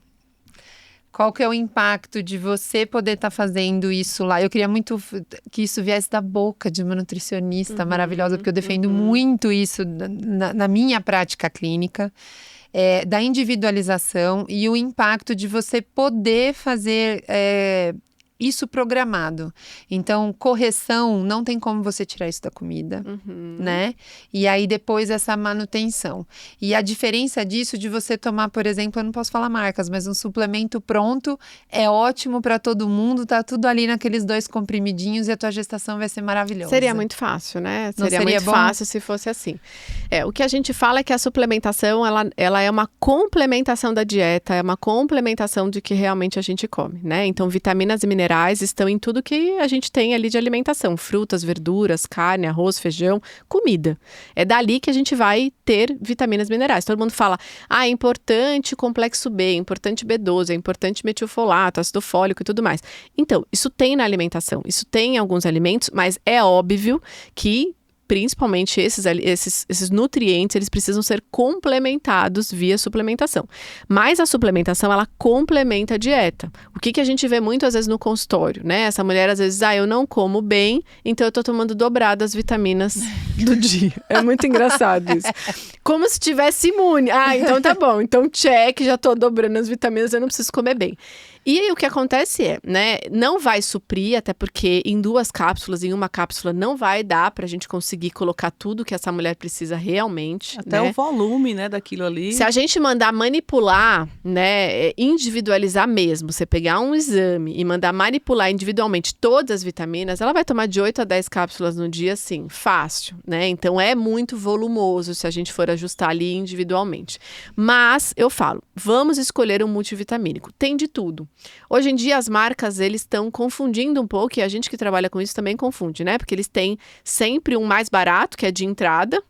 Qual que é o impacto de você poder estar fazendo isso lá? Eu queria muito que isso viesse da boca de uma nutricionista maravilhosa, porque eu defendo muito isso na minha prática clínica, da individualização e o impacto de você poder fazer isso programado. Então, correção, não tem como você tirar isso da comida, né? E aí, depois, essa manutenção. E a diferença disso, de você tomar, por exemplo, eu não posso falar marcas, mas um suplemento pronto é ótimo para todo mundo, tá tudo ali naqueles 2 comprimidinhos e a tua gestação vai ser maravilhosa. Seria muito fácil, né? Não Seria muito bom? fácil se fosse assim. O que a gente fala é que a suplementação, ela é uma complementação da dieta, é uma complementação de que realmente a gente come, né? Então, vitaminas e minerais estão em tudo que a gente tem ali de alimentação. Frutas, verduras, carne, arroz, feijão, comida. É dali que a gente vai ter vitaminas e minerais. Todo mundo fala, é importante complexo B, é importante B12, é importante metilfolato, ácido fólico e tudo mais. Então, isso tem na alimentação, isso tem em alguns alimentos, mas é óbvio que principalmente esses nutrientes, eles precisam ser complementados via suplementação. Mas a suplementação, ela complementa a dieta. O que a gente vê muito, às vezes, no consultório, né? Essa mulher, às vezes, eu não como bem, então eu tô tomando dobrado as vitaminas do dia. É muito engraçado isso. Como se tivesse imune. Então tá bom. Então check, já tô dobrando as vitaminas, eu não preciso comer bem. E aí o que acontece né, não vai suprir, até porque em 2 cápsulas, em uma cápsula, não vai dar pra gente conseguir colocar tudo que essa mulher precisa realmente. Até o volume, né, daquilo ali. Se a gente mandar manipular, né, individualizar mesmo, você pegar um exame e mandar manipular individualmente todas as vitaminas, ela vai tomar de 8 a 10 cápsulas no dia, assim, fácil, né? Então é muito volumoso se a gente for ajustar ali individualmente. Mas, eu falo, vamos escolher um multivitamínico. Tem de tudo. Hoje em dia as marcas, eles estão confundindo um pouco, e a gente que trabalha com isso também confunde, né? Porque eles têm sempre um mais barato, que é de entrada,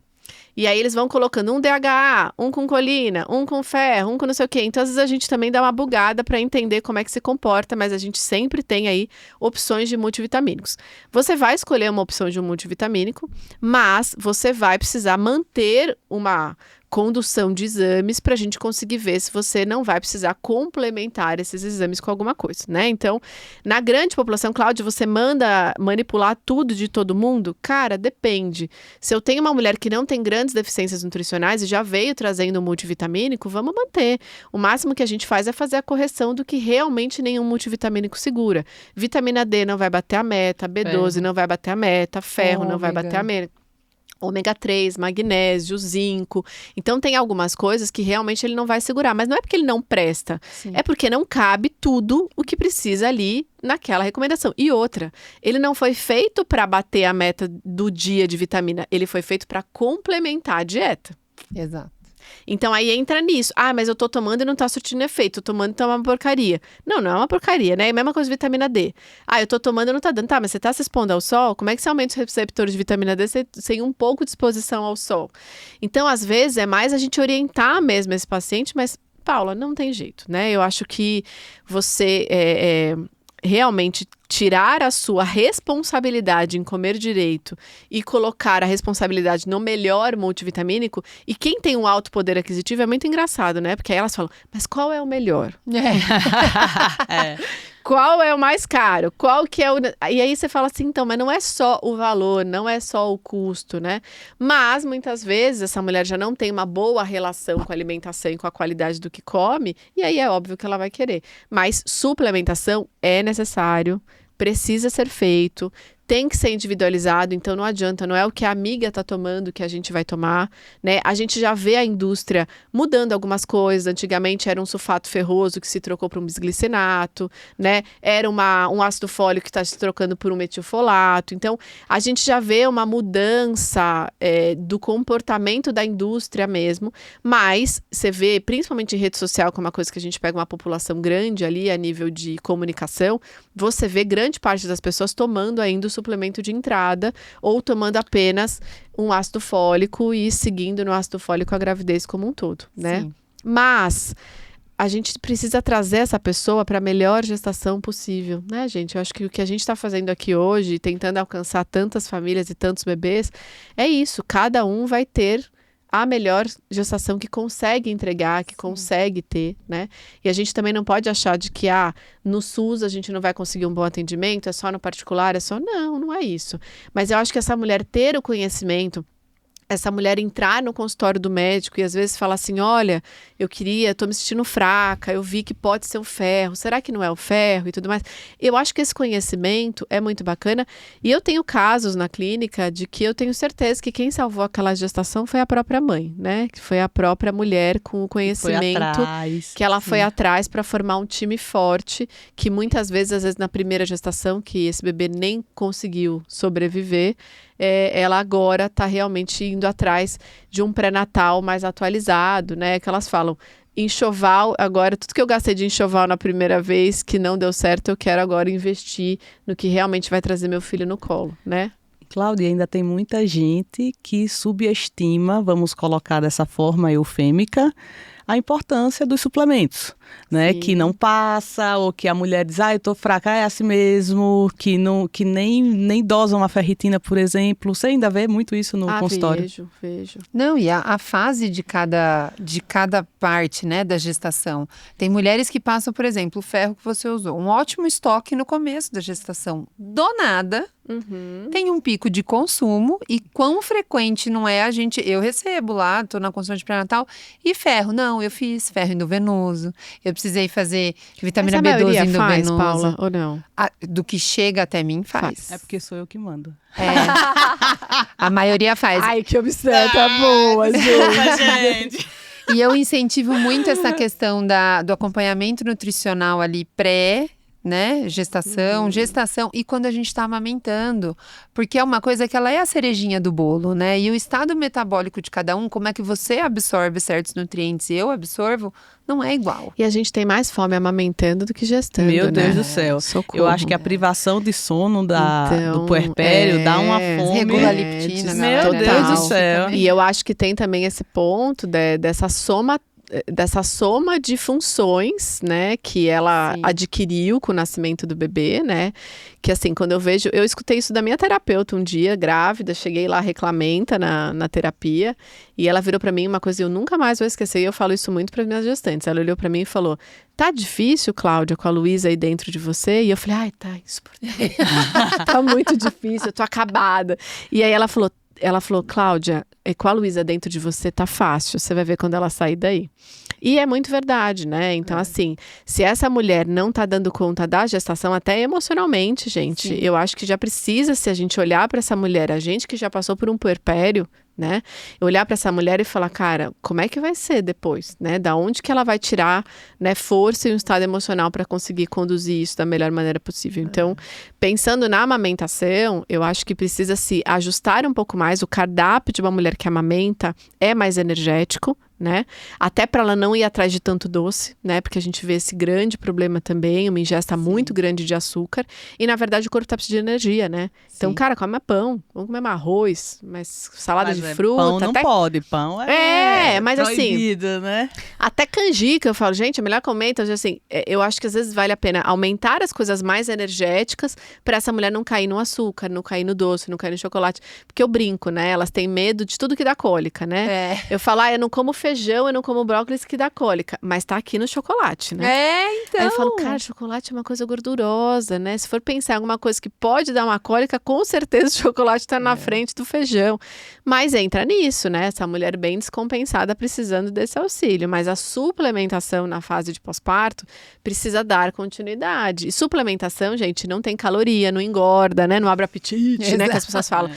e aí eles vão colocando um DHA, um com colina, um com ferro, um com não sei o quê. Então, às vezes a gente também dá uma bugada para entender como é que se comporta, mas a gente sempre tem aí opções de multivitamínicos. Você vai escolher uma opção de um multivitamínico, mas você vai precisar manter uma condução de exames para a gente conseguir ver se você não vai precisar complementar esses exames com alguma coisa, né? Então, na grande população, Cláudia, você manda manipular tudo de todo mundo? Cara, depende. Se eu tenho uma mulher que não tem grandes deficiências nutricionais e já veio trazendo um multivitamínico, vamos manter. O máximo que a gente faz é fazer a correção do que realmente nenhum multivitamínico segura. Vitamina D não vai bater a meta, B12 não vai bater a meta, ferro não vai bater a meta. Ômega 3, magnésio, zinco. Então, tem algumas coisas que realmente ele não vai segurar. Mas não é porque ele não presta. Sim. É porque não cabe tudo o que precisa ali naquela recomendação. E outra, ele não foi feito para bater a meta do dia de vitamina. Ele foi feito para complementar a dieta. Exato. Então, aí entra nisso. Mas eu tô tomando e não tá surtindo efeito. Tô tomando e tá uma porcaria. Não é uma porcaria, né? É a mesma coisa de vitamina D. Eu tô tomando e não tá dando. Tá, mas você tá se expondo ao sol? Como é que você aumenta os receptores de vitamina D sem um pouco de exposição ao sol? Então, às vezes, é mais a gente orientar mesmo esse paciente, mas, Paula, não tem jeito, né? Eu acho que você realmente tirar a sua responsabilidade em comer direito e colocar a responsabilidade no melhor multivitamínico, e quem tem um alto poder aquisitivo é muito engraçado, né? Porque aí elas falam, mas qual é o melhor? Qual é o mais caro? Qual que é o... E aí você fala assim, então, mas não é só o valor, não é só o custo, né? Mas, muitas vezes, essa mulher já não tem uma boa relação com a alimentação e com a qualidade do que come, e aí é óbvio que ela vai querer. Mas suplementação é necessário, precisa ser feito, tem que ser individualizado, então não adianta, não é o que a amiga tá tomando que a gente vai tomar, né? A gente já vê a indústria mudando algumas coisas. Antigamente era um sulfato ferroso que se trocou por um bisglicinato, né? Era um ácido fólico que está se trocando por um metilfolato. Então, a gente já vê uma mudança do comportamento da indústria mesmo, mas você vê, principalmente em rede social, que é uma coisa que a gente pega uma população grande ali a nível de comunicação, você vê grande parte das pessoas tomando ainda o suplemento de entrada ou tomando apenas um ácido fólico e seguindo no ácido fólico a gravidez como um todo, né? Sim. Mas a gente precisa trazer essa pessoa para a melhor gestação possível, né, gente? Eu acho que o que a gente está fazendo aqui hoje, tentando alcançar tantas famílias e tantos bebês, é isso. Cada um vai ter a melhor gestação que consegue entregar, que consegue ter, né? E a gente também não pode achar de que, no SUS a gente não vai conseguir um bom atendimento, é só no particular, é só... Não, não é isso. Mas eu acho que essa mulher ter o conhecimento, essa mulher entrar no consultório do médico e às vezes falar assim, olha, tô me sentindo fraca, eu vi que pode ser o ferro, será que não é o ferro e tudo mais? Eu acho que esse conhecimento é muito bacana e eu tenho casos na clínica de que eu tenho certeza que quem salvou aquela gestação foi a própria mãe, né? Que foi a própria mulher com o conhecimento que ela foi atrás para formar um time forte, que muitas vezes, às vezes na primeira gestação, que esse bebê nem conseguiu sobreviver, ela agora está realmente indo atrás de um pré-natal mais atualizado, né? Que elas falam, enxoval, agora tudo que eu gastei de enxoval na primeira vez, que não deu certo, eu quero agora investir no que realmente vai trazer meu filho no colo, né? Cláudia, ainda tem muita gente que subestima, vamos colocar dessa forma eufêmica, a importância dos suplementos, né? Sim. Que não passa, ou que a mulher diz, eu tô fraca, é assim mesmo, que nem dosam uma ferritina, por exemplo. Você ainda vê muito isso no consultório? Vejo. Não, e a fase de cada parte, né, da gestação. Tem mulheres que passam, por exemplo, o ferro que você usou, um ótimo estoque no começo da gestação. Do nada, tem um pico de consumo e quão frequente não é eu recebo lá, tô na consulta de pré-natal, e ferro, não, eu fiz ferro endovenoso, eu precisei fazer vitamina Mas a B12 maioria faz, endovenosa. Paula, ou não? Do que chega até mim faz. É porque sou eu que mando. A maioria faz. Ai, que obstetra boa, gente. E eu incentivo muito essa questão do acompanhamento nutricional ali né, gestação e quando a gente está amamentando, porque é uma coisa que ela é a cerejinha do bolo, né, e o estado metabólico de cada um, como é que você absorve certos nutrientes e eu absorvo, não é igual. E a gente tem mais fome amamentando do que gestando, Meu Deus né? do céu. Socorro. Eu acho que a privação de sono do puerpério dá uma fome. Regula a leptina. Meu Deus do céu. E eu acho que tem também esse ponto dessa soma de funções, né, que ela adquiriu com o nascimento do bebê, né, que assim, quando eu escutei isso da minha terapeuta um dia, grávida, cheguei lá reclamenta na terapia, e ela virou pra mim uma coisa que eu nunca mais vou esquecer, e eu falo isso muito para minhas gestantes, ela olhou pra mim e falou, tá difícil, Cláudia, com a Luísa aí dentro de você? E eu falei, ai, tá insuportável, tá muito difícil, eu tô acabada. E aí ela falou, Cláudia, com a Luísa dentro de você tá fácil, você vai ver quando ela sair daí. E é muito verdade, né? Então, assim, se essa mulher não tá dando conta da gestação, até emocionalmente, gente, eu acho que já precisa, se a gente olhar para essa mulher, a gente que já passou por um puerpério, né? Olhar para essa mulher e falar, cara, como é que vai ser depois, né? Da onde que ela vai tirar, né, força e um estado emocional para conseguir conduzir isso da melhor maneira possível. Então, pensando na amamentação, eu acho que precisa se ajustar um pouco mais. O cardápio de uma mulher que amamenta é mais energético, né? Até para ela não ir atrás de tanto doce, né? Porque a gente vê esse grande problema também, uma ingesta muito grande de açúcar. E, na verdade, o corpo tá precisando de energia, né? Então, cara, come pão, vamos comer mais arroz, mais salada de fruta. Pão não pode, pão mas proibido, assim, né? Até canjica, eu falo, gente, é melhor comer. Então, assim, eu acho que às vezes vale a pena aumentar as coisas mais energéticas para essa mulher não cair no açúcar, não cair no doce, não cair no chocolate. Porque eu brinco, né? Elas têm medo de tudo que dá cólica, né? Eu falo, eu não como feijão, eu não como brócolis que dá cólica. Mas tá aqui no chocolate, né? Então. Aí eu falo, cara, chocolate é uma coisa gordurosa, né? Se for pensar em alguma coisa que pode dar uma cólica, com certeza o chocolate tá na frente do feijão. Mas entra nisso, né? Essa mulher bem descompensada precisando desse auxílio. Mas a suplementação na fase de pós-parto precisa dar continuidade. E suplementação, gente, não tem caloria, não engorda, né? Não abre apetite, né? Que as pessoas falam,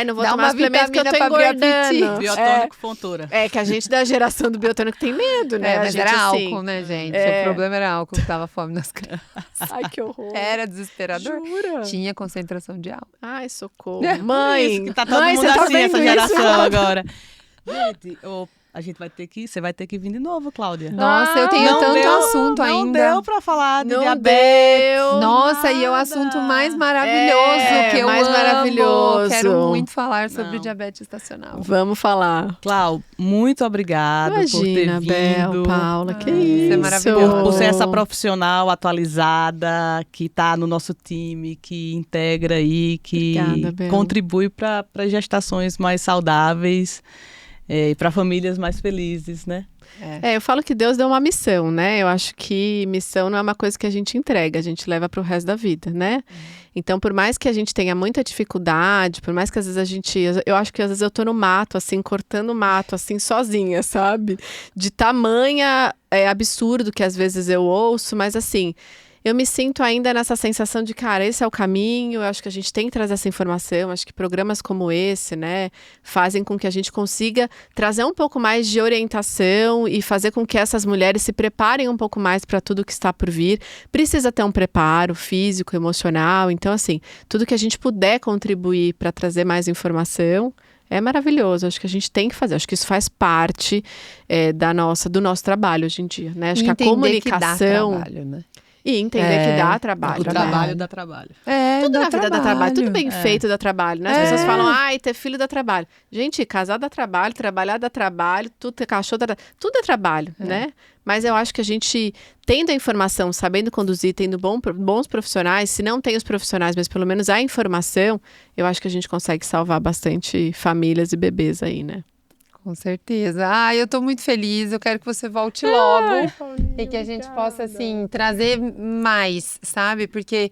não vou tomar suplemento que eu tô engordando. Biotônico Fontoura. É que a gente da geração do biotônico tem medo, né? Mas a gente, era assim, álcool, né, gente? O problema era álcool que dava fome nas crianças. Ai, que horror. Era desesperador. Jura? Tinha concentração de álcool. Ai, socorro. Mãe, que tá todo mãe, mundo você tá assim, vendo essa isso? geração agora. Gente, você vai ter que vir de novo, Cláudia. Nossa, eu tenho tanto assunto ainda. Não deu pra falar de Não diabetes. deu. Nossa, e é o assunto mais maravilhoso que eu mais amo. maravilhoso. Quero muito falar sobre diabetes gestacional. Vamos falar. Clau, muito obrigada por ter Imagina, vindo. Bel, Paula, que isso. é maravilhoso. Por ser essa profissional atualizada, que está no nosso time, que integra aí, que Obrigada, Bel. contribui para gestações mais saudáveis. e para famílias mais felizes, né? Eu falo que Deus deu uma missão, né? Eu acho que missão não é uma coisa que a gente entrega, a gente leva para o resto da vida, né? Então, por mais que a gente tenha muita dificuldade, por mais que às vezes eu acho que às vezes eu tô no mato, assim, cortando mato, assim, sozinha, sabe? De tamanha absurdo que às vezes eu ouço, mas assim, eu me sinto ainda nessa sensação de, cara, esse é o caminho, eu acho que a gente tem que trazer essa informação, acho que programas como esse, né, fazem com que a gente consiga trazer um pouco mais de orientação e fazer com que essas mulheres se preparem um pouco mais para tudo que está por vir. Precisa ter um preparo físico, emocional, então assim, tudo que a gente puder contribuir para trazer mais informação é maravilhoso, acho que a gente tem que fazer, acho que isso faz parte do nosso trabalho hoje em dia, né? Acho que a comunicação... Que dá trabalho, né? E entender que dá trabalho. O trabalho dá trabalho. Tudo na vida dá trabalho. Tudo bem feito dá trabalho, né? As pessoas falam, ter filho dá trabalho. Gente, casar dá trabalho, trabalhar dá trabalho, ter cachorro dá trabalho. Tudo é trabalho, né? Mas eu acho que a gente, tendo a informação, sabendo conduzir, tendo bons profissionais, se não tem os profissionais, mas pelo menos a informação, eu acho que a gente consegue salvar bastante famílias e bebês aí, né? Com certeza. Eu tô muito feliz. Eu quero que você volte logo e que a gente possa, assim, trazer mais, sabe? Porque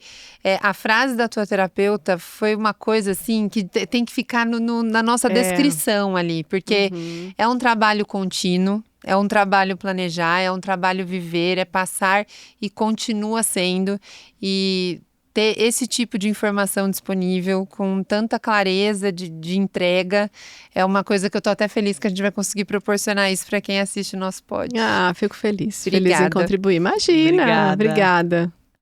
a frase da tua terapeuta foi uma coisa, assim, que tem que ficar na nossa descrição ali. Porque é um trabalho contínuo, é um trabalho planejar, é um trabalho viver, é passar e continua sendo. E ter esse tipo de informação disponível com tanta clareza de entrega é uma coisa que eu tô até feliz que a gente vai conseguir proporcionar isso para quem assiste o nosso pod. Fico feliz. Obrigada. Feliz em contribuir. Imagina. Obrigada.